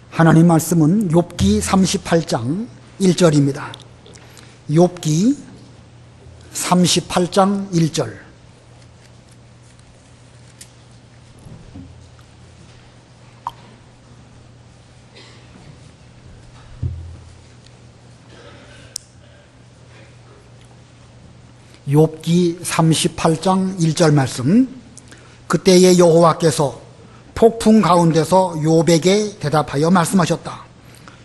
하나님 말씀은 욥기 38장 1절입니다. 욥기 38장 1절. 욥기 38장 1절 말씀. 그때에 여호와께서 폭풍 가운데서 욥에게 대답하여 말씀하셨다.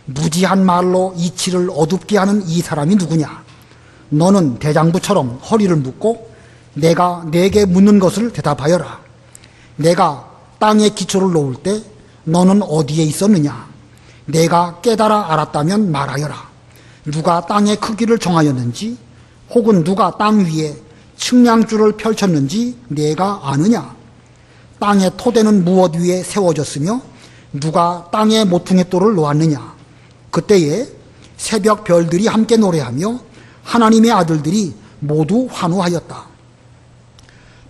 무지한 말로 이치를 어둡게 하는 이 사람이 누구냐? 너는 대장부처럼 허리를 묶고 내가 내게 묻는 것을 대답하여라. 내가 땅에 기초를 놓을 때 너는 어디에 있었느냐? 내가 깨달아 알았다면 말하여라. 누가 땅의 크기를 정하였는지 혹은 누가 땅 위에 측량줄을 펼쳤는지 내가 아느냐? 땅의 토대는 무엇 위에 세워졌으며 누가 땅에 모퉁이돌을 놓았느냐? 그때에 새벽 별들이 함께 노래하며 하나님의 아들들이 모두 환호하였다.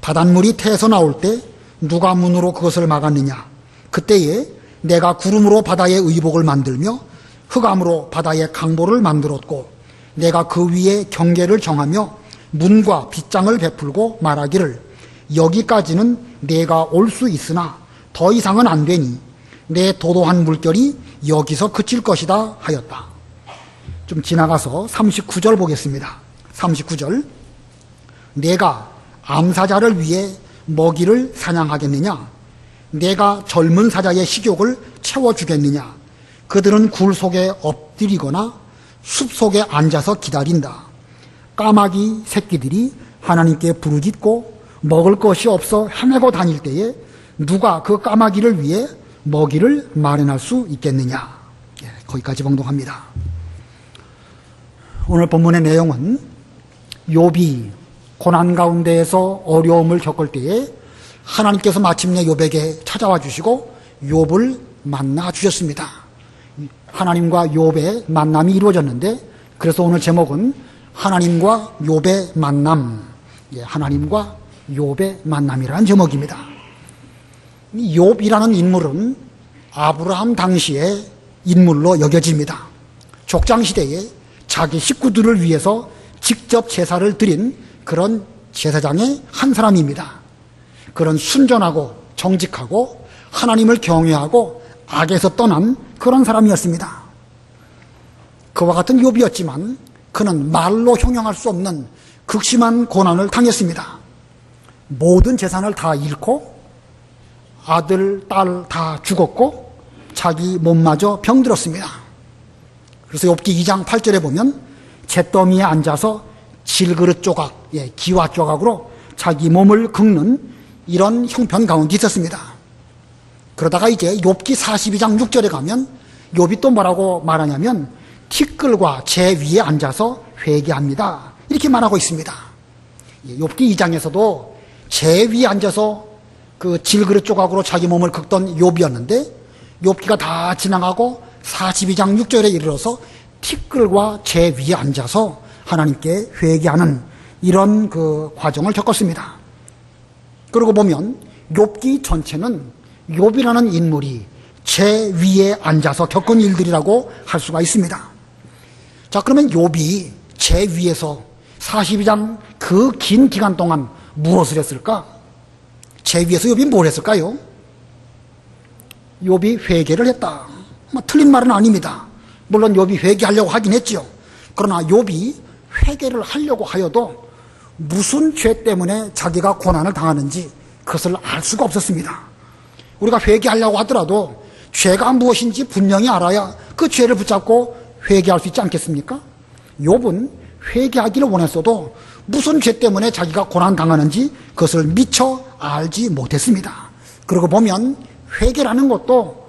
바닷물이 태에서 나올 때 누가 문으로 그것을 막았느냐? 그때에 내가 구름으로 바다의 의복을 만들며 흑암으로 바다의 강보를 만들었고 내가 그 위에 경계를 정하며 문과 빗장을 베풀고 말하기를 여기까지는 내가 올 수 있으나 더 이상은 안 되니 내 도도한 물결이 여기서 그칠 것이다 하였다. 좀 지나가서 39절 보겠습니다. 39절. 내가 암사자를 위해 먹이를 사냥하겠느냐? 내가 젊은 사자의 식욕을 채워주겠느냐? 그들은 굴 속에 엎드리거나 숲 속에 앉아서 기다린다. 까마귀 새끼들이 하나님께 부르짖고 먹을 것이 없어 헤매고 다닐 때에 누가 그 까마귀를 위해 먹이를 마련할 수 있겠느냐? 거기까지 봉독합니다. 오늘 본문의 내용은 욥이 고난 가운데에서 어려움을 겪을 때에 하나님께서 마침내 욥에게 찾아와 주시고 욥을 만나 주셨습니다. 하나님과 욥의 만남이 이루어졌는데 그래서 오늘 제목은 하나님과 욥의 만남, 하나님과 욥의 만남이라는 제목입니다. 이 욥이라는 인물은 아브라함 당시의 인물로 여겨집니다. 족장시대에 자기 식구들을 위해서 직접 제사를 드린 그런 제사장의 한 사람입니다. 그런 순전하고 정직하고 하나님을 경외하고 악에서 떠난 그런 사람이었습니다. 그와 같은 욥이었지만 그는 말로 형용할 수 없는 극심한 고난을 당했습니다. 모든 재산을 다 잃고 아들, 딸 다 죽었고 자기 몸마저 병들었습니다. 그래서 욥기 2장 8절에 보면 잿더미에 앉아서 질그릇 조각, 기와 조각으로 자기 몸을 긁는 이런 형편 가운데 있었습니다. 그러다가 이제 욥기 42장 6절에 가면 욥이 또 뭐라고 말하냐면 티끌과 재 위에 앉아서 회개합니다. 이렇게 말하고 있습니다. 욥기 2장에서도 재 위에 앉아서 그 질그릇 조각으로 자기 몸을 긁던 욥이었는데 욥기가 다 지나가고 42장 6절에 이르러서 티끌과 재 위에 앉아서 하나님께 회개하는 이런 그 과정을 겪었습니다. 그러고 보면 욥기 전체는 욥이라는 인물이 재 위에 앉아서 겪은 일들이라고 할 수가 있습니다. 자, 그러면 욥이 재 위에서 42장 그 긴 기간 동안 무엇을 했을까? 재 위에서 욥이 뭘 했을까요? 욥이 회개를 했다. 틀린 말은 아닙니다. 물론 욥이 회개하려고 하긴 했죠. 그러나 욥이 회개를 하려고 하여도 무슨 죄 때문에 자기가 고난을 당하는지 그것을 알 수가 없었습니다. 우리가 회개하려고 하더라도 죄가 무엇인지 분명히 알아야 그 죄를 붙잡고 회개할 수 있지 않겠습니까? 욥은 회개하기를 원했어도 무슨 죄 때문에 자기가 고난 당하는지 그것을 미처 알지 못했습니다. 그러고 보면 회개라는 것도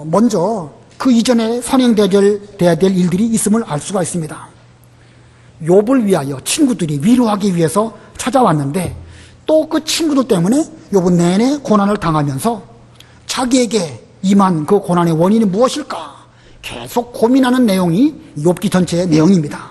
먼저 그 이전에 선행되어야 될 일들이 있음을 알 수가 있습니다. 욥을 위하여 친구들이 위로하기 위해서 찾아왔는데 또 그 친구들 때문에 욥은 내내 고난을 당하면서 자기에게 임한 그 고난의 원인이 무엇일까 계속 고민하는 내용이 욥기 전체의 내용입니다.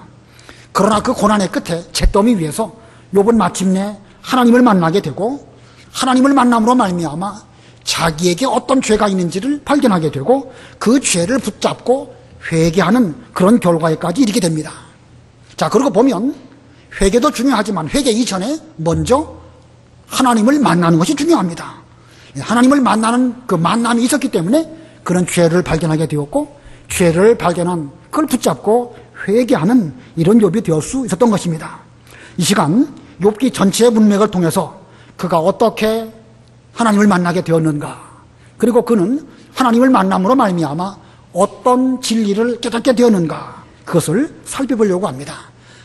그러나 그 고난의 끝에 잿더미 위에서 욥은 마침내 하나님을 만나게 되고 하나님을 만남으로 말미암아 자기에게 어떤 죄가 있는지를 발견하게 되고 그 죄를 붙잡고 회개하는 그런 결과에까지 이르게 됩니다. 자, 그러고 보면 회개도 중요하지만 회개 이전에 먼저 하나님을 만나는 것이 중요합니다. 하나님을 만나는 그 만남이 있었기 때문에 그런 죄를 발견하게 되었고 죄를 발견한 그걸 붙잡고 회개하는 이런 욥이 되었을 수 있었던 것입니다. 이 시간 욥기 전체의 문맥을 통해서 그가 어떻게 하나님을 만나게 되었는가, 그리고 그는 하나님을 만남으로 말미암아 어떤 진리를 깨닫게 되었는가, 그것을 살펴보려고 합니다.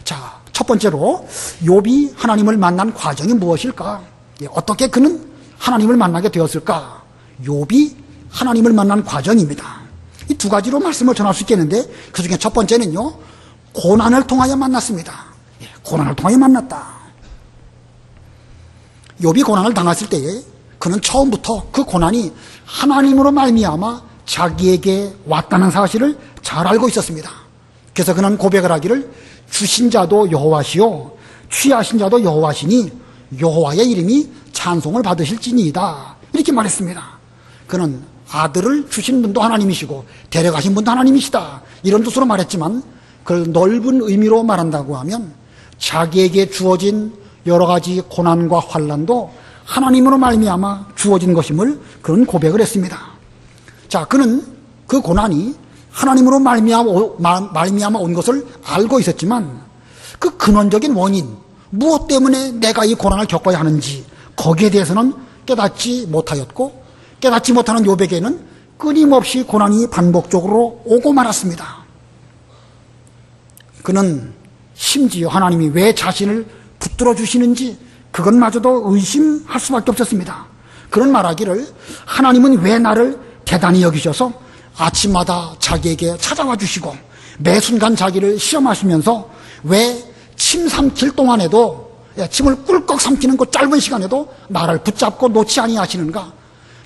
자, 첫 번째로 욥이 하나님을 만난 과정이 무엇일까? 어떻게 그는 하나님을 만나게 되었을까? 욥이 하나님을 만난 과정입니다. 이 두 가지로 말씀을 전할 수 있겠는데 그 중에 첫 번째는요, 고난을 통하여 만났습니다. 고난을 통하여 만났다. 욥이 고난을 당했을 때에 그는 처음부터 그 고난이 하나님으로 말미암아 자기에게 왔다는 사실을 잘 알고 있었습니다. 그래서 그는 고백을 하기를 주신 자도 여호와시요 취하신 자도 여호와시니 여호와의 이름이 찬송을 받으실지니이다, 이렇게 말했습니다. 그는 아들을 주신 분도 하나님이시고 데려가신 분도 하나님이시다, 이런 뜻으로 말했지만 그걸 넓은 의미로 말한다고 하면 자기에게 주어진 여러 가지 고난과 환난도 하나님으로 말미암아 주어진 것임을 그는 고백을 했습니다. 자, 그는 그 고난이 하나님으로 말미암아 온 것을 알고 있었지만 그 근원적인 원인, 무엇 때문에 내가 이 고난을 겪어야 하는지 거기에 대해서는 깨닫지 못하였고, 깨닫지 못하는 욥에게는 끊임없이 고난이 반복적으로 오고 말았습니다. 그는 심지어 하나님이 왜 자신을 붙들어 주시는지 그것마저도 의심할 수밖에 없었습니다. 그런 말하기를 하나님은 왜 나를 대단히 여기셔서 아침마다 자기에게 찾아와 주시고 매 순간 자기를 시험하시면서 왜 침 삼킬 동안에도, 침을 꿀꺽 삼키는 그 짧은 시간에도 나를 붙잡고 놓지 아니하시는가?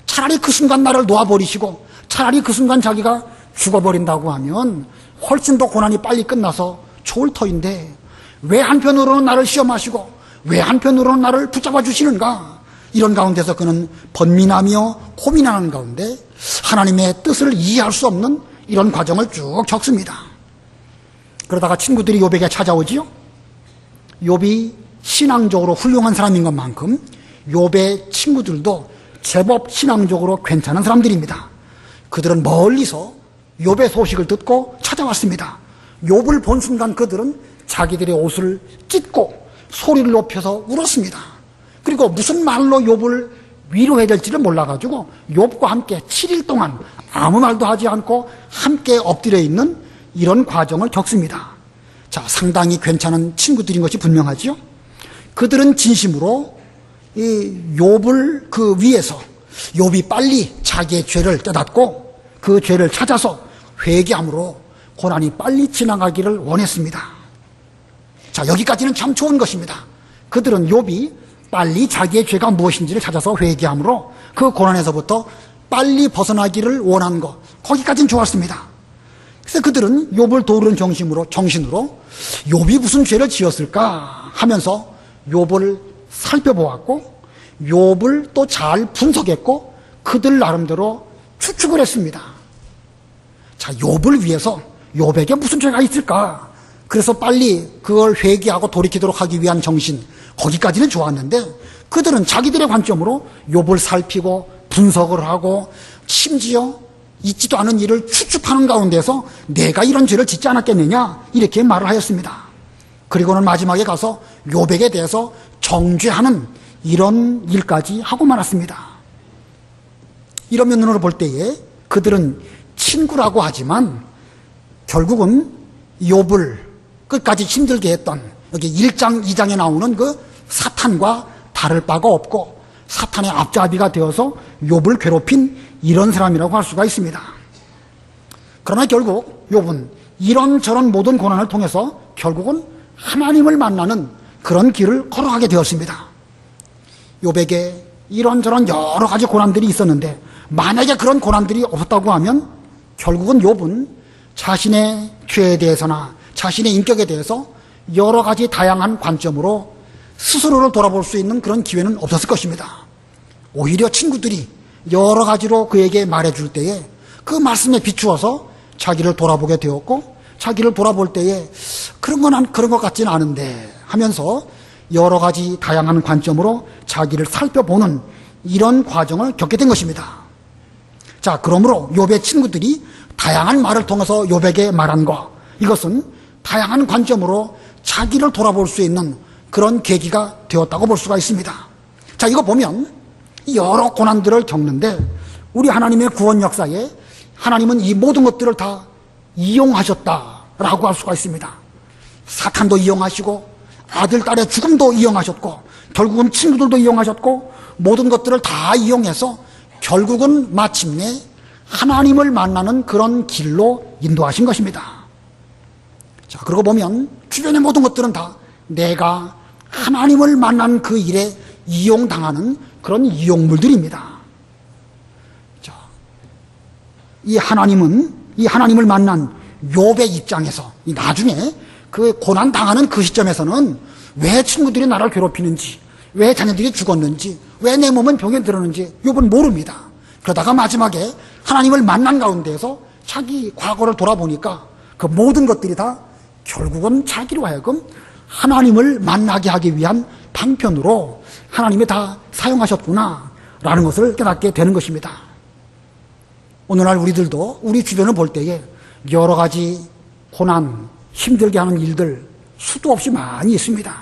차라리 그 순간 나를 놓아버리시고 차라리 그 순간 자기가 죽어버린다고 하면 훨씬 더 고난이 빨리 끝나서 좋을 터인데 왜 한편으로는 나를 시험하시고 왜 한편으로는 나를 붙잡아 주시는가? 이런 가운데서 그는 번민하며 고민하는 가운데 하나님의 뜻을 이해할 수 없는 이런 과정을 쭉 겪습니다. 그러다가 친구들이 욥에게 찾아오지요. 욥이 신앙적으로 훌륭한 사람인 것만큼 욥의 친구들도 제법 신앙적으로 괜찮은 사람들입니다. 그들은 멀리서 욥의 소식을 듣고 찾아왔습니다. 욥을 본 순간 그들은 자기들의 옷을 찢고 소리를 높여서 울었습니다. 그리고 무슨 말로 욥을 위로해야 될지를 몰라가지고 욥과 함께 7일 동안 아무 말도 하지 않고 함께 엎드려 있는 이런 과정을 겪습니다. 자, 상당히 괜찮은 친구들인 것이 분명하죠. 그들은 진심으로 이 욥을 그 위에서 욥이 빨리 자기의 죄를 깨닫고 그 죄를 찾아서 회개함으로 고난이 빨리 지나가기를 원했습니다. 자, 여기까지는 참 좋은 것입니다. 그들은 욥이 빨리 자기의 죄가 무엇인지를 찾아서 회개함으로 그 고난에서부터 빨리 벗어나기를 원한 것, 거기까지는 좋았습니다. 그래서 그들은 욥을 도우는 정신으로 욥이 무슨 죄를 지었을까 하면서 욥을 살펴보았고 욥을 또 잘 분석했고 그들 나름대로 추측을 했습니다. 자, 욥을 위해서 욥에게 무슨 죄가 있을까? 그래서 빨리 그걸 회개하고 돌이키도록 하기 위한 정신, 거기까지는 좋았는데 그들은 자기들의 관점으로 욥을 살피고 분석을 하고 심지어 있지도 않은 일을 추측하는 가운데서 내가 이런 죄를 짓지 않았겠느냐, 이렇게 말을 하였습니다. 그리고는 마지막에 가서 욥에게 대해서 정죄하는 이런 일까지 하고 말았습니다. 이런 면으로 볼 때에 그들은 친구라고 하지만 결국은 욥을 끝까지 힘들게 했던 여기 1장 2장에 나오는 그 사탄과 다를 바가 없고 사탄의 앞잡이가 되어서 욥을 괴롭힌 이런 사람이라고 할 수가 있습니다. 그러나 결국 욥은 이런저런 모든 고난을 통해서 결국은 하나님을 만나는 그런 길을 걸어가게 되었습니다. 욥에게 이런저런 여러 가지 고난들이 있었는데 만약에 그런 고난들이 없었다고 하면 결국은 욥은 자신의 죄에 대해서나 자신의 인격에 대해서 여러 가지 다양한 관점으로 스스로를 돌아볼 수 있는 그런 기회는 없었을 것입니다. 오히려 친구들이 여러 가지로 그에게 말해줄 때에 그 말씀에 비추어서 자기를 돌아보게 되었고, 자기를 돌아볼 때에 그런 것 같지는 않은데 하면서 여러 가지 다양한 관점으로 자기를 살펴보는 이런 과정을 겪게 된 것입니다. 자, 그러므로 욥의 친구들이 다양한 말을 통해서 욥에게 말한 것, 이것은 다양한 관점으로 자기를 돌아볼 수 있는 그런 계기가 되었다고 볼 수가 있습니다. 자, 이거 보면 여러 고난들을 겪는데 우리 하나님의 구원 역사에 하나님은 이 모든 것들을 다 이용하셨다라고 할 수가 있습니다. 사탄도 이용하시고 아들, 딸의 죽음도 이용하셨고 결국은 친구들도 이용하셨고 모든 것들을 다 이용해서 결국은 마침내 하나님을 만나는 그런 길로 인도하신 것입니다. 자, 그러고 보면 주변의 모든 것들은 다 내가 하나님을 만난 그 일에 이용당하는 그런 이용물들입니다. 자, 이 하나님을 만난 욥의 입장에서 나중에 그 고난 당하는 그 시점에서는 왜 친구들이 나를 괴롭히는지, 왜 자녀들이 죽었는지, 왜 내 몸은 병에 들었는지 욥은 모릅니다. 그러다가 마지막에 하나님을 만난 가운데에서 자기 과거를 돌아보니까 그 모든 것들이 다 결국은 자기로 하여금 하나님을 만나게 하기 위한 방편으로 하나님이 다 사용하셨구나라는 것을 깨닫게 되는 것입니다. 오늘날 우리들도 우리 주변을 볼 때에 여러 가지 고난, 힘들게 하는 일들 수도 없이 많이 있습니다.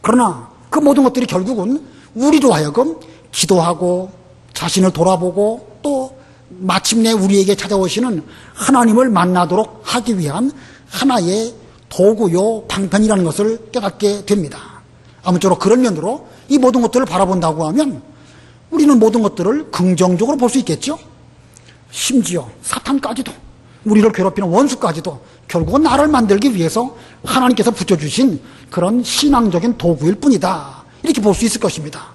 그러나 그 모든 것들이 결국은 우리로 하여금 기도하고 자신을 돌아보고 또 마침내 우리에게 찾아오시는 하나님을 만나도록 하기 위한 하나의 도구요 방편이라는 것을 깨닫게 됩니다. 아무쪼록 그런 면으로 이 모든 것들을 바라본다고 하면 우리는 모든 것들을 긍정적으로 볼 수 있겠죠. 심지어 사탄까지도, 우리를 괴롭히는 원수까지도 결국은 나를 만들기 위해서 하나님께서 붙여주신 그런 신앙적인 도구일 뿐이다, 이렇게 볼 수 있을 것입니다.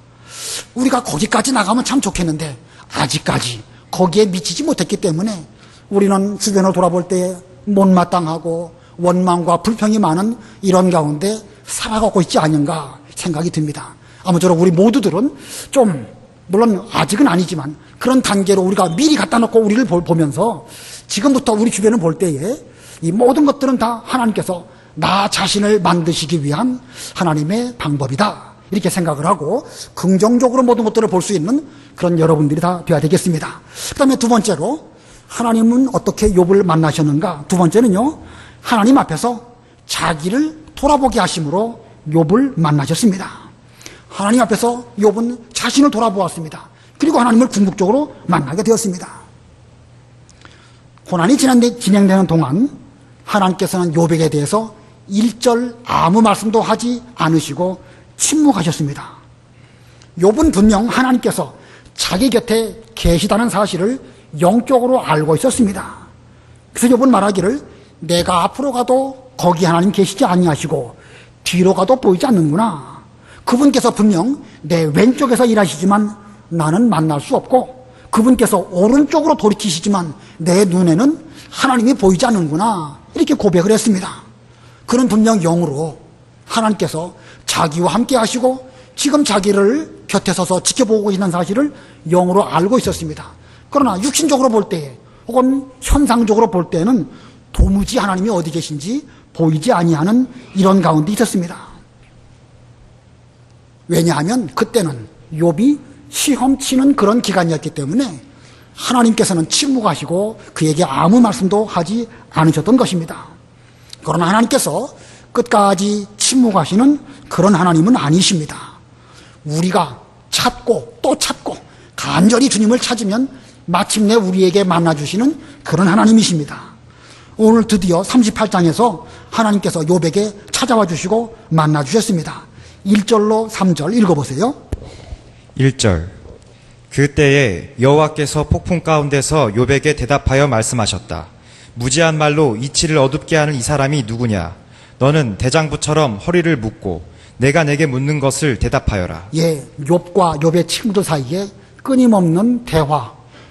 우리가 거기까지 나가면 참 좋겠는데 아직까지 거기에 미치지 못했기 때문에 우리는 주변을 돌아볼 때 못마땅하고 원망과 불평이 많은 이런 가운데 살아가고 있지 않은가 생각이 듭니다. 아무쪼록 우리 모두들은 좀, 물론 아직은 아니지만 그런 단계로 우리가 미리 갖다 놓고 우리를 보면서 지금부터 우리 주변을 볼 때에 이 모든 것들은 다 하나님께서 나 자신을 만드시기 위한 하나님의 방법이다, 이렇게 생각을 하고 긍정적으로 모든 것들을 볼 수 있는 그런 여러분들이 다 되어야 되겠습니다. 그 다음에 두 번째로 하나님은 어떻게 욥을 만나셨는가. 두 번째는요, 하나님 앞에서 자기를 돌아보게 하심으로 욥을 만나셨습니다. 하나님 앞에서 욥은 자신을 돌아보았습니다. 그리고 하나님을 궁극적으로 만나게 되었습니다. 고난이 진행되는 동안 하나님께서는 욥에게 대해서 일절 아무 말씀도 하지 않으시고 침묵하셨습니다. 욥은 분명 하나님께서 자기 곁에 계시다는 사실을 영적으로 알고 있었습니다. 그래서 욥은 말하기를 내가 앞으로 가도 거기 하나님 계시지 아니하시고 뒤로 가도 보이지 않는구나. 그분께서 분명 내 왼쪽에서 일하시지만 나는 만날 수 없고 그분께서 오른쪽으로 돌이키시지만 내 눈에는 하나님이 보이지 않는구나, 이렇게 고백을 했습니다. 그는 분명 영으로 하나님께서 자기와 함께 하시고 지금 자기를 곁에 서서 지켜보고 있는 사실을 영으로 알고 있었습니다. 그러나 육신적으로 볼 때 혹은 현상적으로 볼 때는 도무지 하나님이 어디 계신지 보이지 아니하는 이런 가운데 있었습니다. 왜냐하면 그때는 욥이 시험 치는 그런 기간이었기 때문에 하나님께서는 침묵하시고 그에게 아무 말씀도 하지 않으셨던 것입니다. 그러나 하나님께서 끝까지 침묵하시는 그런 하나님은 아니십니다. 우리가 찾고 또 찾고 간절히 주님을 찾으면 마침내 우리에게 만나주시는 그런 하나님이십니다. 오늘 드디어 38장에서 하나님께서 욥에게 찾아와 주시고 만나주셨습니다. 1절로 3절 읽어보세요. 1절. 그때에 여호와께서 폭풍 가운데서 욥에게 대답하여 말씀하셨다. 무지한 말로 이치를 어둡게 하는 이 사람이 누구냐? 너는 대장부처럼 허리를 묶고 내가 내게 묻는 것을 대답하여라. 예, 욥과 욥의 친구들 사이에 끊임없는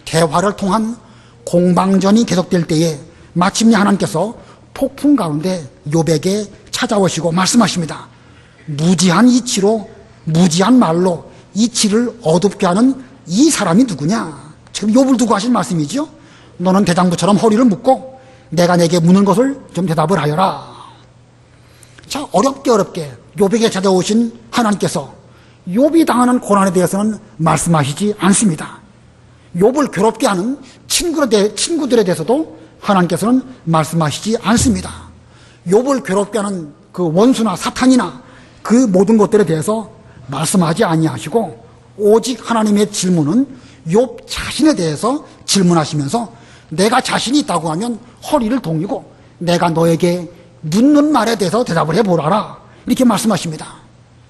대화를 통한 공방전이 계속될 때에 마침내 하나님께서 폭풍 가운데 욥에게 찾아오시고 말씀하십니다. 무지한 이치로, 무지한 말로 이치를 어둡게 하는 이 사람이 누구냐? 지금 욥을 두고 하신 말씀이죠. 너는 대장부처럼 허리를 묶고 내가 내게 묻는 것을 좀 대답을 하여라. 자, 어렵게 욥에게 찾아오신 하나님께서 욥이 당하는 고난에 대해서는 말씀하시지 않습니다. 욥을 괴롭게 하는 친구들에 대해서도 하나님께서는 말씀하시지 않습니다. 욥을 괴롭게 하는 그 원수나 사탄이나 그 모든 것들에 대해서 말씀하지 아니하시고 오직 하나님의 질문은 욥 자신에 대해서 질문하시면서 내가 자신이 있다고 하면 허리를 동이고 내가 너에게 묻는 말에 대해서 대답을 해보라라 이렇게 말씀하십니다.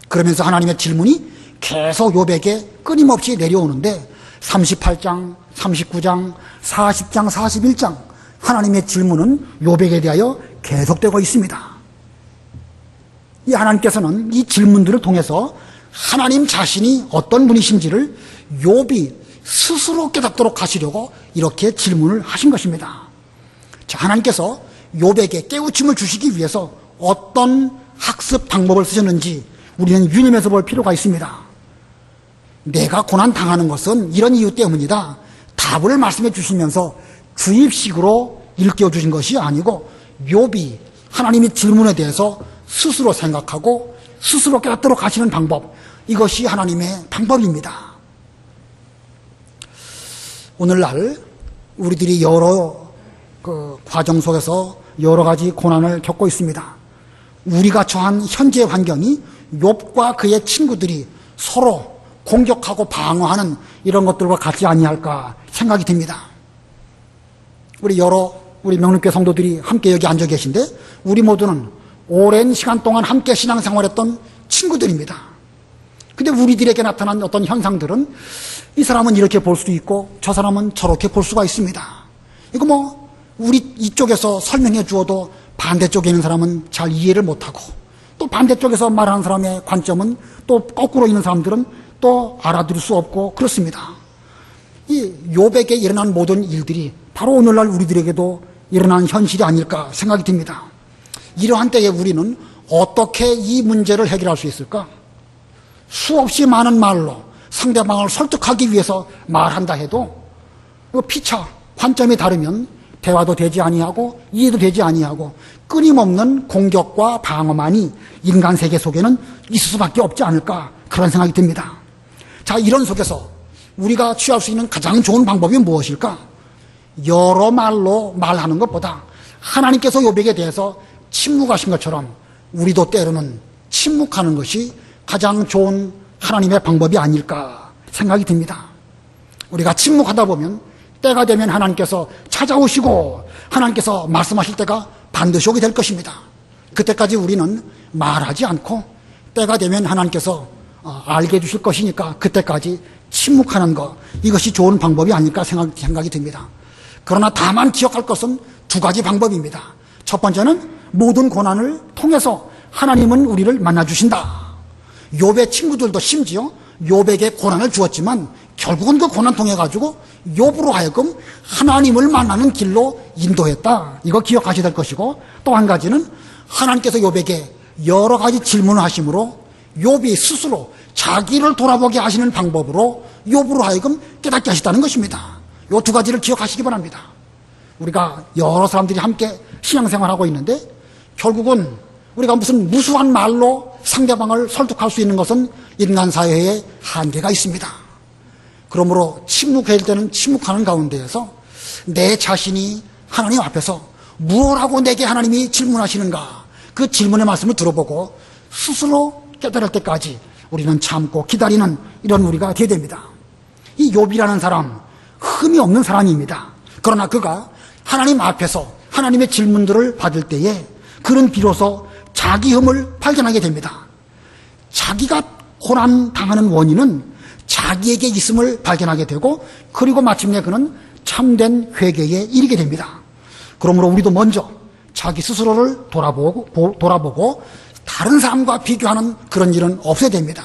그러면서 하나님의 질문이 계속 욥에게 끊임없이 내려오는데 38장, 39장, 40장, 41장 하나님의 질문은 욥에게 대하여 계속되고 있습니다. 이 하나님께서는 이 질문들을 통해서 하나님 자신이 어떤 분이신지를 욥이 스스로 깨닫도록 하시려고 이렇게 질문을 하신 것입니다. 자, 하나님께서 욥에게 깨우침을 주시기 위해서 어떤 학습 방법을 쓰셨는지 우리는 유념해서 볼 필요가 있습니다. 내가 고난 당하는 것은 이런 이유 때문이다. 답을 말씀해 주시면서 주입식으로 일깨워 주신 것이 아니고 욥이 하나님의 질문에 대해서 스스로 생각하고 스스로 깨닫도록 하시는 방법, 이것이 하나님의 방법입니다. 오늘날 우리들이 여러 과정 속에서 여러 가지 고난을 겪고 있습니다. 우리가 처한 현재 환경이 욥과 그의 친구들이 서로 공격하고 방어하는 이런 것들과 같지 아니할까 생각이 듭니다. 우리 명륜교회 성도들이 함께 여기 앉아 계신데 우리 모두는 오랜 시간 동안 함께 신앙생활했던 친구들입니다. 근데 우리들에게 나타난 어떤 현상들은 이 사람은 이렇게 볼 수도 있고 저 사람은 저렇게 볼 수가 있습니다. 이거 우리 이쪽에서 설명해 주어도 반대쪽에 있는 사람은 잘 이해를 못하고 또 반대쪽에서 말하는 사람의 관점은 또 거꾸로 있는 사람들은 또 알아들을 수 없고 그렇습니다. 이 욥에게 일어난 모든 일들이 바로 오늘날 우리들에게도 일어난 현실이 아닐까 생각이 듭니다. 이러한 때에 우리는 어떻게 이 문제를 해결할 수 있을까? 수없이 많은 말로 상대방을 설득하기 위해서 말한다 해도 피차 관점이 다르면 대화도 되지 아니하고 이해도 되지 아니하고 끊임없는 공격과 방어만이 인간 세계 속에는 있을 수밖에 없지 않을까 그런 생각이 듭니다. 자, 이런 속에서 우리가 취할 수 있는 가장 좋은 방법이 무엇일까? 여러 말로 말하는 것보다 하나님께서 욥에게 대해서 침묵하신 것처럼 우리도 때로는 침묵하는 것이 가장 좋은 하나님의 방법이 아닐까 생각이 듭니다. 우리가 침묵하다 보면 때가 되면 하나님께서 찾아오시고 하나님께서 말씀하실 때가 반드시 오게 될 것입니다. 그때까지 우리는 말하지 않고 때가 되면 하나님께서 알게 해주실 것이니까 그때까지 침묵하는 것, 이것이 좋은 방법이 아닐까 생각이 듭니다. 그러나 다만 기억할 것은 두 가지 방법입니다. 첫 번째는 모든 고난을 통해서 하나님은 우리를 만나주신다. 욥의 친구들도 심지어 욥에게 고난을 주었지만 결국은 그 고난 통해 가지고 욥으로 하여금 하나님을 만나는 길로 인도했다. 이거 기억하셔야 될 것이고, 또 한 가지는 하나님께서 욥에게 여러 가지 질문을 하심으로 욥이 스스로 자기를 돌아보게 하시는 방법으로 욥으로 하여금 깨닫게 하셨다는 것입니다. 이 두 가지를 기억하시기 바랍니다. 우리가 여러 사람들이 함께 신앙생활하고 있는데 결국은 우리가 무슨 무수한 말로 상대방을 설득할 수 있는 것은 인간 사회에 한계가 있습니다. 그러므로 침묵해야 될 때는 침묵하는 가운데에서 내 자신이 하나님 앞에서 무엇하고 내게 하나님이 질문하시는가, 그 질문의 말씀을 들어보고 스스로 깨달을 때까지 우리는 참고 기다리는 이런 우리가 되어야 됩니다. 이 욥이라는 사람 흠이 없는 사람입니다. 그러나 그가 하나님 앞에서 하나님의 질문들을 받을 때에 그는 비로소 자기 흠을 발견하게 됩니다. 자기가 고난 당하는 원인은 자기에게 있음을 발견하게 되고, 그리고 마침내 그는 참된 회개에 이르게 됩니다. 그러므로 우리도 먼저 자기 스스로를 돌아보고 다른 사람과 비교하는 그런 일은 없어야 됩니다.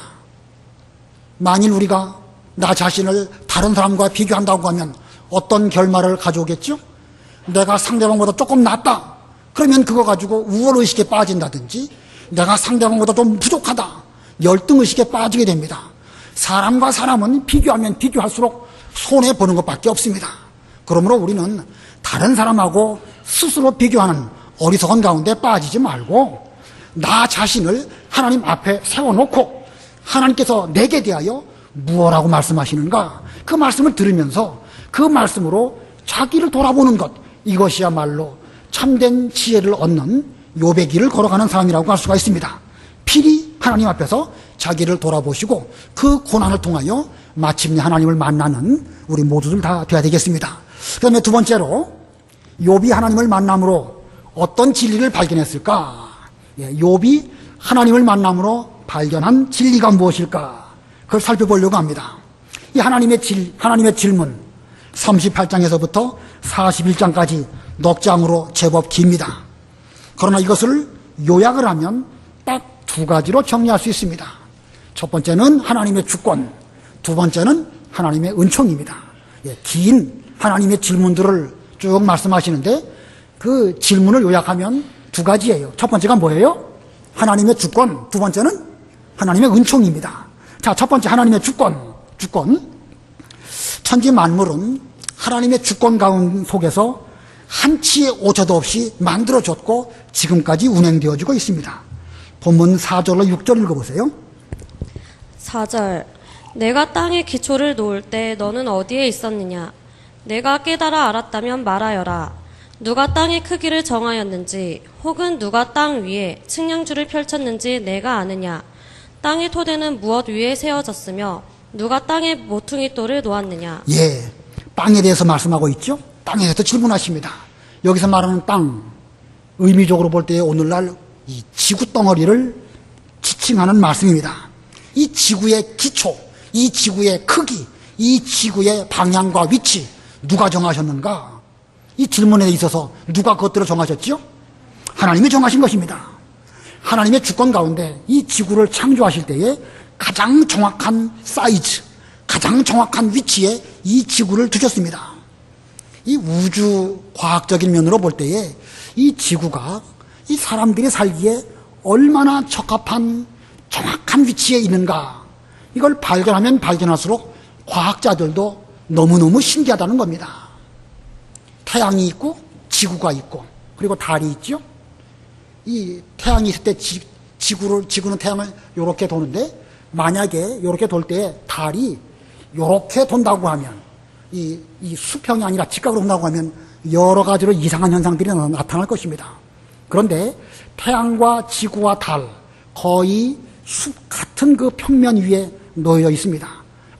만일 우리가 나 자신을 다른 사람과 비교한다고 하면 어떤 결말을 가져오겠죠? 내가 상대방보다 조금 낫다. 그러면 그거 가지고 우월의식에 빠진다든지, 내가 상대방보다 좀 부족하다, 열등의식에 빠지게 됩니다. 사람과 사람은 비교하면 비교할수록 손해보는 것밖에 없습니다. 그러므로 우리는 다른 사람하고 스스로 비교하는 어리석은 가운데 빠지지 말고 나 자신을 하나님 앞에 세워놓고 하나님께서 내게 대하여 무엇라고 말씀하시는가, 그 말씀을 들으면서 그 말씀으로 자기를 돌아보는 것, 이것이야말로 참된 지혜를 얻는 욥의 길을 걸어가는 사람이라고 할 수가 있습니다. 필히 하나님 앞에서 자기를 돌아보시고 그 고난을 통하여 마침내 하나님을 만나는 우리 모두들 다 되어야 되겠습니다. 그 다음에 두 번째로 욥이 하나님을 만남으로 어떤 진리를 발견했을까? 욥이 하나님을 만남으로 발견한 진리가 무엇일까? 그걸 살펴보려고 합니다. 이 하나님의 질문 38장에서부터 41장까지 넉 장으로 제법 깁니다. 그러나 이것을 요약을 하면 딱 두 가지로 정리할 수 있습니다. 첫 번째는 하나님의 주권, 두 번째는 하나님의 은총입니다. 긴 하나님의 질문들을 쭉 말씀하시는데 그 질문을 요약하면 두 가지예요. 첫 번째가 뭐예요? 하나님의 주권, 두 번째는 하나님의 은총입니다. 자, 첫 번째 하나님의 주권. 천지 만물은 하나님의 주권 가운 속에서 한치의 오차도 없이 만들어졌고 지금까지 운행되어지고 있습니다. 본문 4절로 6절 읽어보세요. 4절. 내가 땅에 기초를 놓을 때 너는 어디에 있었느냐? 내가 깨달아 알았다면 말하여라. 누가 땅의 크기를 정하였는지 혹은 누가 땅 위에 측량줄을 펼쳤는지 내가 아느냐? 땅의 토대는 무엇 위에 세워졌으며 누가 땅에 모퉁이 돌을 놓았느냐? 예, 땅에 대해서 말씀하고 있죠. 땅에 대해서 질문하십니다. 여기서 말하는 땅, 의미적으로 볼 때 오늘날 이 지구 덩어리를 지칭하는 말씀입니다. 이 지구의 기초, 이 지구의 크기, 이 지구의 방향과 위치 누가 정하셨는가? 이 질문에 있어서 누가 그것들을 정하셨지요? 하나님이 정하신 것입니다. 하나님의 주권 가운데 이 지구를 창조하실 때에 가장 정확한 사이즈, 가장 정확한 위치에 이 지구를 두셨습니다. 이 우주 과학적인 면으로 볼 때에 이 지구가 이 사람들이 살기에 얼마나 적합한 정확한 위치에 있는가, 이걸 발견하면 발견할수록 과학자들도 너무너무 신기하다는 겁니다. 태양이 있고 지구가 있고 그리고 달이 있죠. 이 태양이 있을 때 지구는 태양을 이렇게 도는데 만약에 이렇게 돌 때 달이 이렇게 돈다고 하면 이 수평이 아니라 직각으로 돈다고 하면 여러 가지로 이상한 현상들이 나타날 것입니다. 그런데 태양과 지구와 달 거의 같은 그 평면 위에 놓여 있습니다.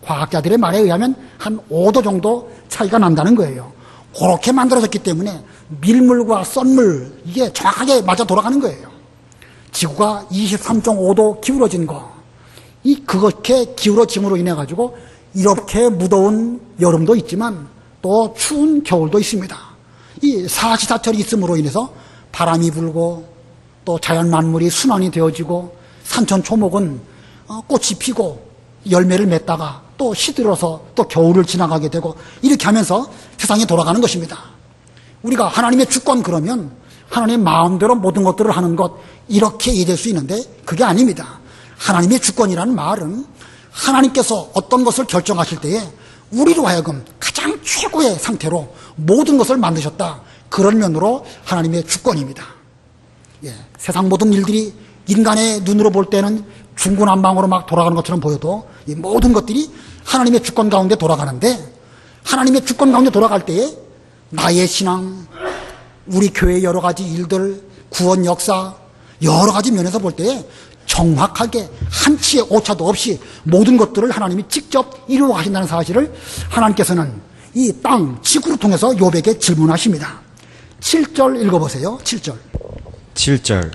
과학자들의 말에 의하면 한 5도 정도 차이가 난다는 거예요. 그렇게 만들어졌기 때문에 밀물과 썬물 이게 정확하게 맞아 돌아가는 거예요. 지구가 23.5도 기울어진 거, 그렇게 기울어짐으로 인해 가지고 이렇게 무더운 여름도 있지만 또 추운 겨울도 있습니다. 이 사시사철이 있음으로 인해서 바람이 불고 또 자연 만물이 순환이 되어지고 산천초목은 꽃이 피고 열매를 맺다가 또 시들어서 또 겨울을 지나가게 되고 이렇게 하면서 세상이 돌아가는 것입니다. 우리가 하나님의 주권 그러면 하나님의 마음대로 모든 것들을 하는 것, 이렇게 이해될 수 있는데 그게 아닙니다. 하나님의 주권이라는 말은 하나님께서 어떤 것을 결정하실 때에 우리로 하여금 가장 최고의 상태로 모든 것을 만드셨다, 그런 면으로 하나님의 주권입니다. 세상 모든 일들이 인간의 눈으로 볼 때는 중구난방으로 막 돌아가는 것처럼 보여도 이 모든 것들이 하나님의 주권 가운데 돌아가는데, 하나님의 주권 가운데 돌아갈 때에 나의 신앙, 우리 교회의 여러 가지 일들, 구원 역사, 여러 가지 면에서 볼 때에 정확하게 한치의 오차도 없이 모든 것들을 하나님이 직접 이루어 가신다는 사실을 하나님께서는 이 땅, 지구를 통해서 욥에게 질문하십니다. 7절 읽어보세요. 7절.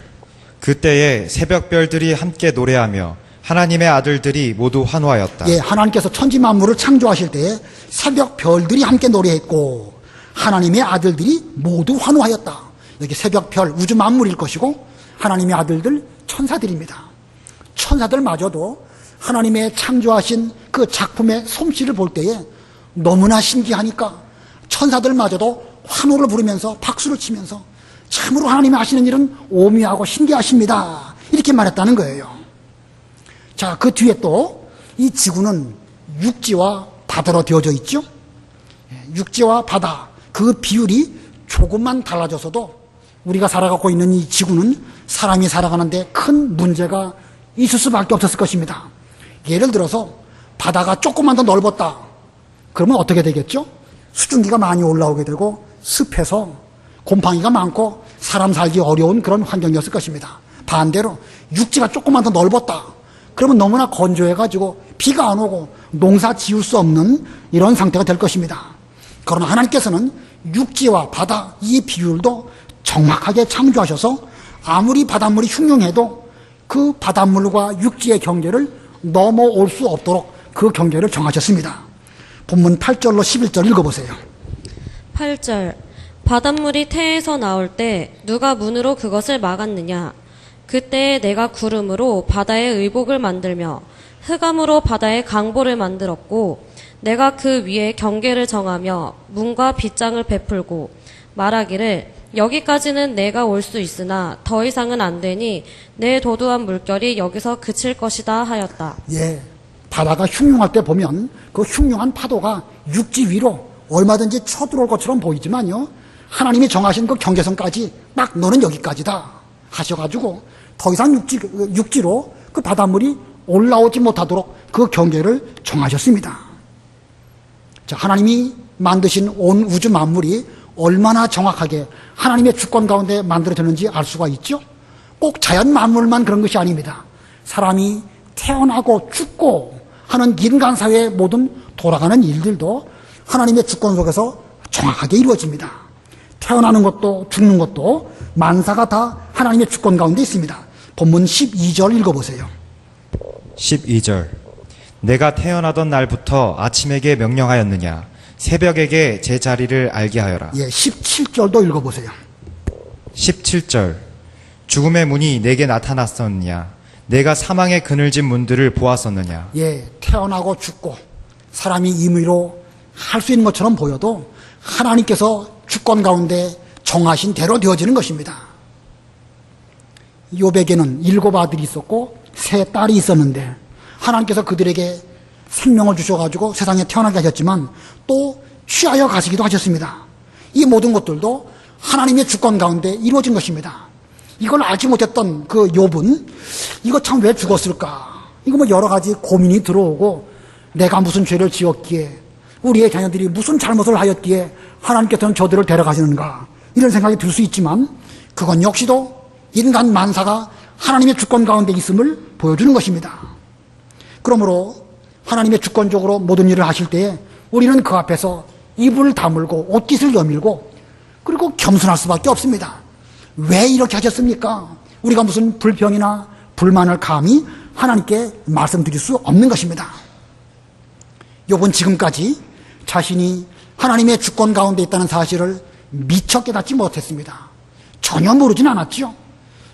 그때에 새벽별들이 함께 노래하며 하나님의 아들들이 모두 환호하였다. 하나님께서 천지 만물을 창조하실 때에 새벽 별들이 함께 노래했고 하나님의 아들들이 모두 환호하였다. 여기 새벽 별, 우주 만물일 것이고 하나님의 아들들 천사들입니다. 천사들마저도 하나님의 창조하신 그 작품의 솜씨를 볼 때에 너무나 신기하니까 천사들마저도 환호를 부르면서 박수를 치면서 참으로 하나님이 하시는 일은 오묘하고 신기하십니다, 이렇게 말했다는 거예요. 자, 그 뒤에 또 이 이 지구는 육지와 바다로 되어져 있죠. 육지와 바다 그 비율이 조금만 달라져서도 우리가 살아가고 있는 이 지구는 사람이 살아가는데 큰 문제가 있을 수밖에 없었을 것입니다. 예를 들어서 바다가 조금만 더 넓었다. 그러면 어떻게 되겠죠? 수증기가 많이 올라오게 되고 습해서 곰팡이가 많고 사람 살기 어려운 그런 환경이었을 것입니다. 반대로 육지가 조금만 더 넓었다. 그러면 너무나 건조해가지고 비가 안 오고 농사 지을 수 없는 이런 상태가 될 것입니다. 그러나 하나님께서는 육지와 바다 이 비율도 정확하게 창조하셔서 아무리 바닷물이 흉흉해도 그 바닷물과 육지의 경계를 넘어올 수 없도록 그 경계를 정하셨습니다. 본문 8절로 11절 읽어보세요. 8절 바닷물이 태에서 나올 때 누가 문으로 그것을 막았느냐? 그때에 내가 구름으로 바다의 의복을 만들며 흑암으로 바다의 강보를 만들었고 내가 그 위에 경계를 정하며 문과 빗장을 베풀고 말하기를 여기까지는 내가 올 수 있으나 더 이상은 안 되니 내 도두한 물결이 여기서 그칠 것이다 하였다. 예, 바다가 흉흉할 때 보면 그 흉흉한 파도가 육지 위로 얼마든지 쳐들어올 것처럼 보이지만요, 하나님이 정하신 그 경계선까지 딱 너는 여기까지다 하셔가지고 더 이상 육지로 그 바닷물이 올라오지 못하도록 그 경계를 정하셨습니다. 자, 하나님이 만드신 온 우주 만물이 얼마나 정확하게 하나님의 주권 가운데 만들어졌는지 알 수가 있죠. 꼭 자연 만물만 그런 것이 아닙니다. 사람이 태어나고 죽고 하는 인간 사회의 모든 돌아가는 일들도 하나님의 주권 속에서 정확하게 이루어집니다. 태어나는 것도 죽는 것도 만사가 다 하나님의 주권 가운데 있습니다. 본문 12절 읽어보세요. 12절 내가 태어나던 날부터 아침에게 명령하였느냐 새벽에게 제 자리를 알게 하여라. 예, 17절도 읽어보세요. 17절 죽음의 문이 내게 나타났었느냐 내가 사망의 그늘진 문들을 보았었느냐. 예, 태어나고 죽고 사람이 임의로 할 수 있는 것처럼 보여도 하나님께서 주권 가운데 정하신 대로 되어지는 것입니다. 욥에게는 7 아들이 있었고 3 딸이 있었는데 하나님께서 그들에게 생명을 주셔가지고 세상에 태어나게 하셨지만 또 취하여 가시기도 하셨습니다. 이 모든 것들도 하나님의 주권 가운데 이루어진 것입니다. 이걸 알지 못했던 그 욥은 이거 참 왜 죽었을까? 이거 뭐 여러 가지 고민이 들어오고 내가 무슨 죄를 지었기에 우리의 자녀들이 무슨 잘못을 하였기에 하나님께서는 저들을 데려가시는가 이런 생각이 들 수 있지만 그건 역시도 인간 만사가 하나님의 주권 가운데 있음을 보여주는 것입니다. 그러므로 하나님의 주권적으로 모든 일을 하실 때에 우리는 그 앞에서 입을 다물고 옷깃을 여밀고 그리고 겸손할 수밖에 없습니다. 왜 이렇게 하셨습니까? 우리가 무슨 불평이나 불만을 감히 하나님께 말씀드릴 수 없는 것입니다. 욥은 지금까지 자신이 하나님의 주권 가운데 있다는 사실을 미처 깨닫지 못했습니다. 전혀 모르진 않았죠.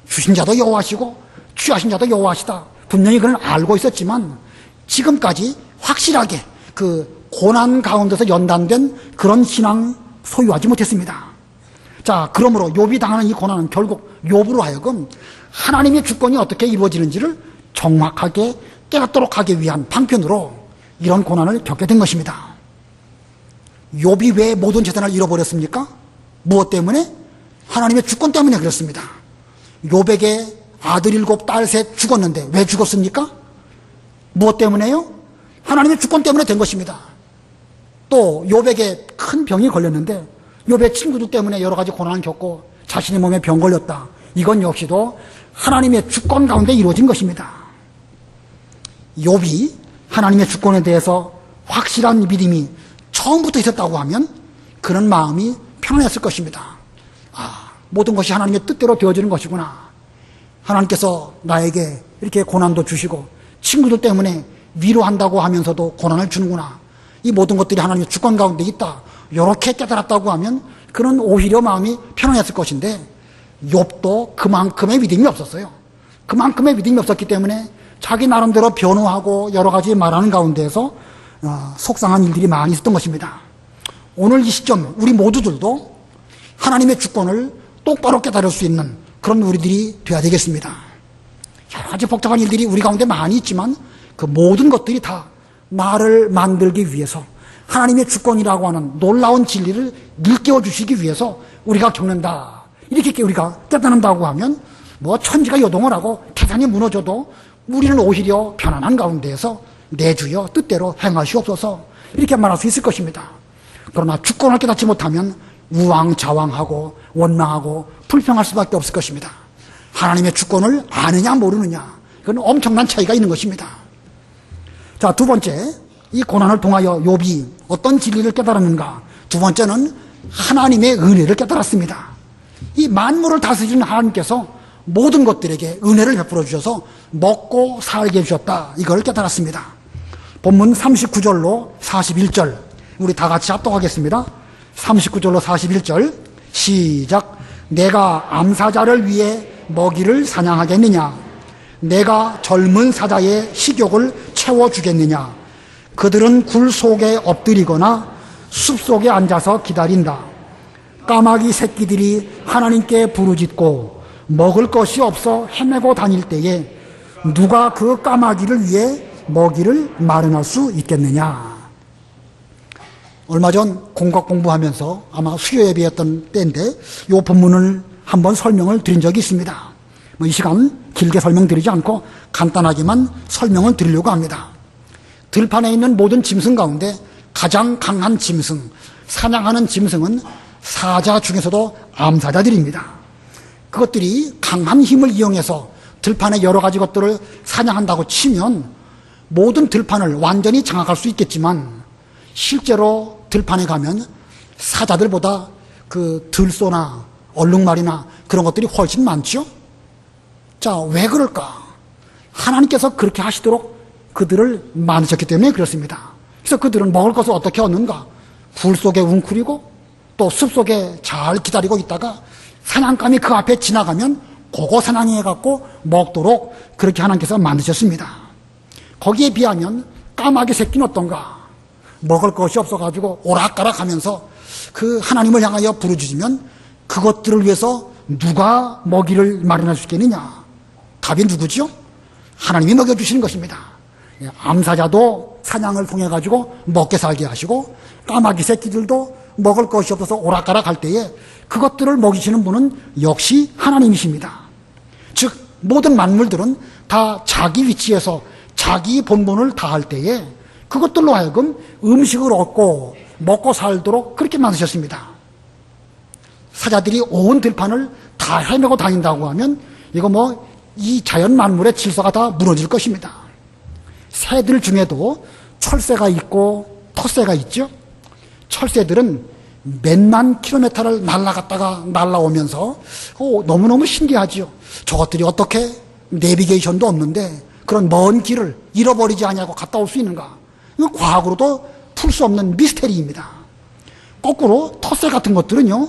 주신 자도 여호와시고 취하신 자도 여호와시다. 분명히 그는 알고 있었지만 지금까지 확실하게 그 고난 가운데서 연단된 그런 신앙 소유하지 못했습니다. 자, 그러므로 욥이 당하는 이 고난은 결국 욥으로 하여금 하나님의 주권이 어떻게 이루어지는지를 정확하게 깨닫도록 하기 위한 방편으로 이런 고난을 겪게 된 것입니다. 욥이 왜 모든 재산을 잃어버렸습니까? 무엇 때문에? 하나님의 주권 때문에 그렇습니다. 욥에게 아들 7, 딸 3 죽었는데 왜 죽었습니까? 무엇 때문에요? 하나님의 주권 때문에 된 것입니다. 또 욥에게 큰 병이 걸렸는데 욥의 친구들 때문에 여러 가지 고난을 겪고 자신의 몸에 병 걸렸다. 이건 역시도 하나님의 주권 가운데 이루어진 것입니다. 욥이 하나님의 주권에 대해서 확실한 믿음이 처음부터 있었다고 하면 그런 마음이 편안했을 것입니다. 아, 모든 것이 하나님의 뜻대로 되어지는 것이구나. 하나님께서 나에게 이렇게 고난도 주시고 친구들 때문에 위로한다고 하면서도 고난을 주는구나. 이 모든 것들이 하나님의 주권 가운데 있다. 이렇게 깨달았다고 하면 그는 오히려 마음이 편안했을 것인데 욥도 그만큼의 믿음이 없었어요. 그만큼의 믿음이 없었기 때문에 자기 나름대로 변호하고 여러 가지 말하는 가운데에서 속상한 일들이 많이 있었던 것입니다. 오늘 이 시점 우리 모두들도 하나님의 주권을 똑바로 깨달을 수 있는 그런 우리들이 되어야 되겠습니다. 여러 가지 복잡한 일들이 우리 가운데 많이 있지만 그 모든 것들이 다 나를 만들기 위해서 하나님의 주권이라고 하는 놀라운 진리를 일깨워 주시기 위해서 우리가 겪는다. 이렇게 우리가 깨닫는다고 하면 뭐 천지가 요동을 하고 태산이 무너져도 우리는 오히려 편안한 가운데에서 내 주여 뜻대로 행하시옵소서 이렇게 말할 수 있을 것입니다. 그러나 주권을 깨닫지 못하면 우왕좌왕하고 원망하고 불평할 수밖에 없을 것입니다. 하나님의 주권을 아느냐 모르느냐 이건 엄청난 차이가 있는 것입니다. 자, 두 번째, 이 고난을 통하여 욥이 어떤 진리를 깨달았는가? 두 번째는 하나님의 은혜를 깨달았습니다. 이 만물을 다스리는 하나님께서 모든 것들에게 은혜를 베풀어 주셔서 먹고 살게 해주셨다. 이걸 깨달았습니다. 본문 39절로 41절 우리 다 같이 합독하겠습니다. 39절로 41절 시작. 내가 암사자를 위해 먹이를 사냥하겠느냐? 내가 젊은 사자의 식욕을 채워주겠느냐? 그들은 굴 속에 엎드리거나 숲 속에 앉아서 기다린다. 까마귀 새끼들이 하나님께 부르짖고 먹을 것이 없어 헤매고 다닐 때에 누가 그 까마귀를 위해 먹이를 마련할 수 있겠느냐? 얼마 전 공각 공부하면서 아마 수요 예배였던 때인데 이 본문을 한번 설명을 드린 적이 있습니다. 이 시간 길게 설명드리지 않고 간단하게만 설명을 드리려고 합니다. 들판에 있는 모든 짐승 가운데 가장 강한 짐승, 사냥하는 짐승은 사자 중에서도 암사자들입니다. 그것들이 강한 힘을 이용해서 들판의 여러 가지 것들을 사냥한다고 치면 모든 들판을 완전히 장악할 수 있겠지만 실제로 들판에 가면 사자들보다 그 들소나 얼룩말이나 그런 것들이 훨씬 많죠. 자, 왜 그럴까? 하나님께서 그렇게 하시도록 그들을 만드셨기 때문에 그렇습니다. 그래서 그들은 먹을 것을 어떻게 얻는가? 굴 속에 웅크리고 또 숲 속에 잘 기다리고 있다가 사냥감이 그 앞에 지나가면 그거 사냥해갖고 먹도록 그렇게 하나님께서 만드셨습니다. 거기에 비하면 까마귀 새끼는 어떤가? 먹을 것이 없어가지고 오락가락 하면서 그 하나님을 향하여 부르짖으면 그것들을 위해서 누가 먹이를 마련할 수 있겠느냐? 답이 누구죠? 하나님이 먹여주시는 것입니다. 암사자도 사냥을 통해 가지고 먹게 살게 하시고 까마귀 새끼들도 먹을 것이 없어서 오락가락 할 때에 그것들을 먹이시는 분은 역시 하나님이십니다. 즉 모든 만물들은 다 자기 위치에서 자기 본분을 다할 때에 그것들로 하여금 음식을 얻고 먹고 살도록 그렇게 만드셨습니다. 사자들이 온 들판을 다 헤매고 다닌다고 하면 이거 뭐 이 자연 만물의 질서가 다 무너질 것입니다. 새들 중에도 철새가 있고 텃새가 있죠. 철새들은 몇만 킬로미터를 날아갔다가 날아오면서 너무너무 신기하죠. 저것들이 어떻게 내비게이션도 없는데 그런 먼 길을 잃어버리지 않냐고 갔다 올 수 있는가? 이거 과학으로도 풀 수 없는 미스테리입니다. 거꾸로 텃새 같은 것들은요,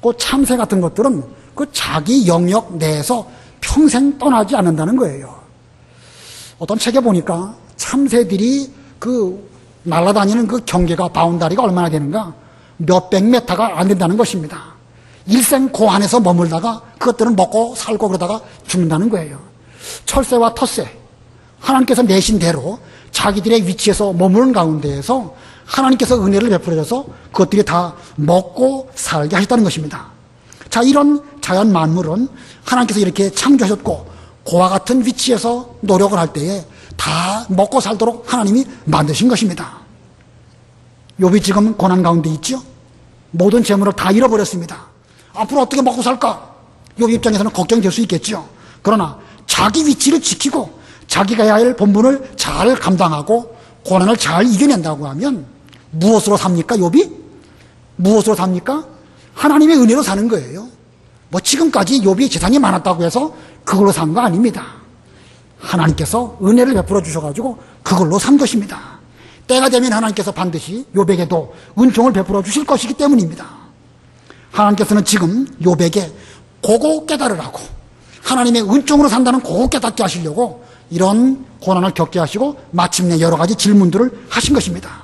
그 참새 같은 것들은 그 자기 영역 내에서 평생 떠나지 않는다는 거예요. 어떤 책에 보니까 참새들이 그 날아다니는 그 경계가 바운다리가 얼마나 되는가? 몇백 메타가 안 된다는 것입니다. 일생 그 안에서 머물다가 그것들은 먹고 살고 그러다가 죽는다는 거예요. 철새와 텃새, 하나님께서 내신 대로 자기들의 위치에서 머무는 가운데에서 하나님께서 은혜를 베풀어줘서 그것들이 다 먹고 살게 하셨다는 것입니다. 자, 이런 자연 만물은 하나님께서 이렇게 창조하셨고 그와 같은 위치에서 노력을 할 때에 다 먹고 살도록 하나님이 만드신 것입니다. 욥이 지금 고난 가운데 있죠. 모든 재물을 다 잃어버렸습니다. 앞으로 어떻게 먹고 살까? 욥 입장에서는 걱정이 될 수 있겠죠. 그러나 자기 위치를 지키고 자기가 해야 할 본분을 잘 감당하고 고난을 잘 이겨낸다고 하면 무엇으로 삽니까? 욥이? 무엇으로 삽니까? 하나님의 은혜로 사는 거예요. 뭐 지금까지 욥이 재산이 많았다고 해서 그걸로 산 거 아닙니다. 하나님께서 은혜를 베풀어 주셔가지고 그걸로 산 것입니다. 때가 되면 하나님께서 반드시 욥에게도 은총을 베풀어 주실 것이기 때문입니다. 하나님께서는 지금 욥에게 그거 깨달으라고 하나님의 은총으로 산다는 그거 깨닫게 하시려고 이런 고난을 겪게 하시고 마침내 여러 가지 질문들을 하신 것입니다.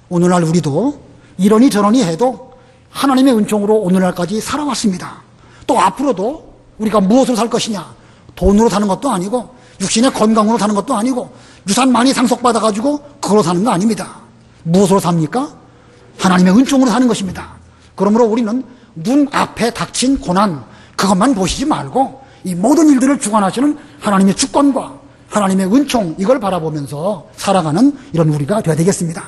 오늘날 우리도 이러니 저러니 해도 하나님의 은총으로 오늘날까지 살아왔습니다. 또 앞으로도 우리가 무엇으로 살 것이냐? 돈으로 사는 것도 아니고 육신의 건강으로 사는 것도 아니고 유산 많이 상속받아가지고 그걸로 사는 거 아닙니다. 무엇으로 삽니까? 하나님의 은총으로 사는 것입니다. 그러므로 우리는 눈 앞에 닥친 고난 그것만 보시지 말고 이 모든 일들을 주관하시는 하나님의 주권과 하나님의 은총 이걸 바라보면서 살아가는 이런 우리가 되어야 되겠습니다.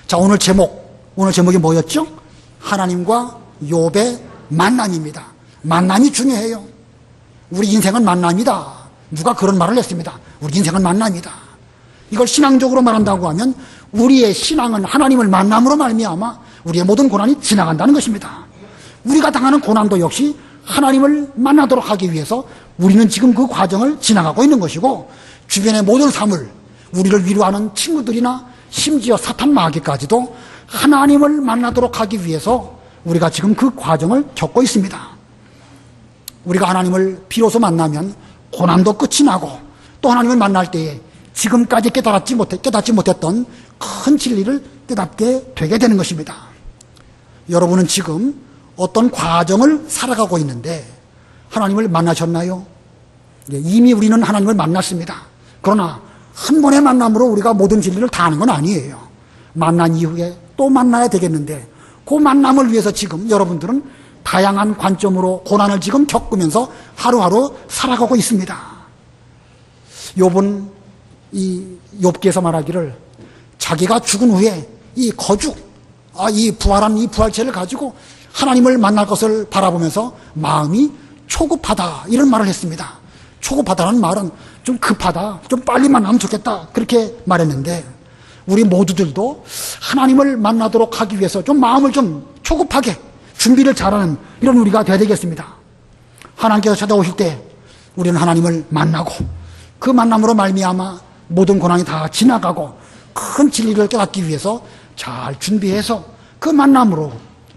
자, 오늘 제목이 뭐였죠? 하나님과 욥의 만남입니다. 만남이 중요해요. 우리 인생은 만남이다. 누가 그런 말을 했습니다. 우리 인생은 만남이다. 이걸 신앙적으로 말한다고 하면 우리의 신앙은 하나님을 만남으로 말미암아 우리의 모든 고난이 지나간다는 것입니다. 우리가 당하는 고난도 역시 하나님을 만나도록 하기 위해서 우리는 지금 그 과정을 지나가고 있는 것이고 주변의 모든 삶을 우리를 위로하는 친구들이나 심지어 사탄 마귀까지도 하나님을 만나도록 하기 위해서 우리가 지금 그 과정을 겪고 있습니다. 우리가 하나님을 비로소 만나면 고난도 끝이 나고 또 하나님을 만날 때에 지금까지 깨닫지 못했던 큰 진리를 깨닫게 되게 되는 것입니다. 여러분은 지금 어떤 과정을 살아가고 있는데 하나님을 만나셨나요? 이미 우리는 하나님을 만났습니다. 그러나 한 번의 만남으로 우리가 모든 진리를 다 아는 건 아니에요. 만난 이후에 또 만나야 되겠는데 그 만남을 위해서 지금 여러분들은 다양한 관점으로 고난을 지금 겪으면서 하루하루 살아가고 있습니다. 욥은 이 욥기에서 말하기를 자기가 죽은 후에 이 거죽, 이 부활한 이 부활체를 가지고 하나님을 만날 것을 바라보면서 마음이 초급하다 이런 말을 했습니다. 초급하다는 말은 좀 급하다, 좀 빨리 만나면 좋겠다 그렇게 말했는데 우리 모두들도 하나님을 만나도록 하기 위해서 좀 마음을 좀 초급하게 준비를 잘하는 이런 우리가 되어야 되겠습니다. 하나님께서 찾아오실 때 우리는 하나님을 만나고 그 만남으로 말미암아 모든 고난이 다 지나가고 큰 진리를 깨닫기 위해서 잘 준비해서 그 만남으로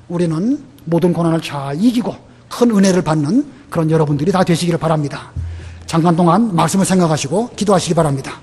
우리는 모든 고난을 잘 이기고 큰 은혜를 받는 그런 여러분들이 다 되시기를 바랍니다. 잠깐 동안 말씀을 생각하시고 기도하시기 바랍니다.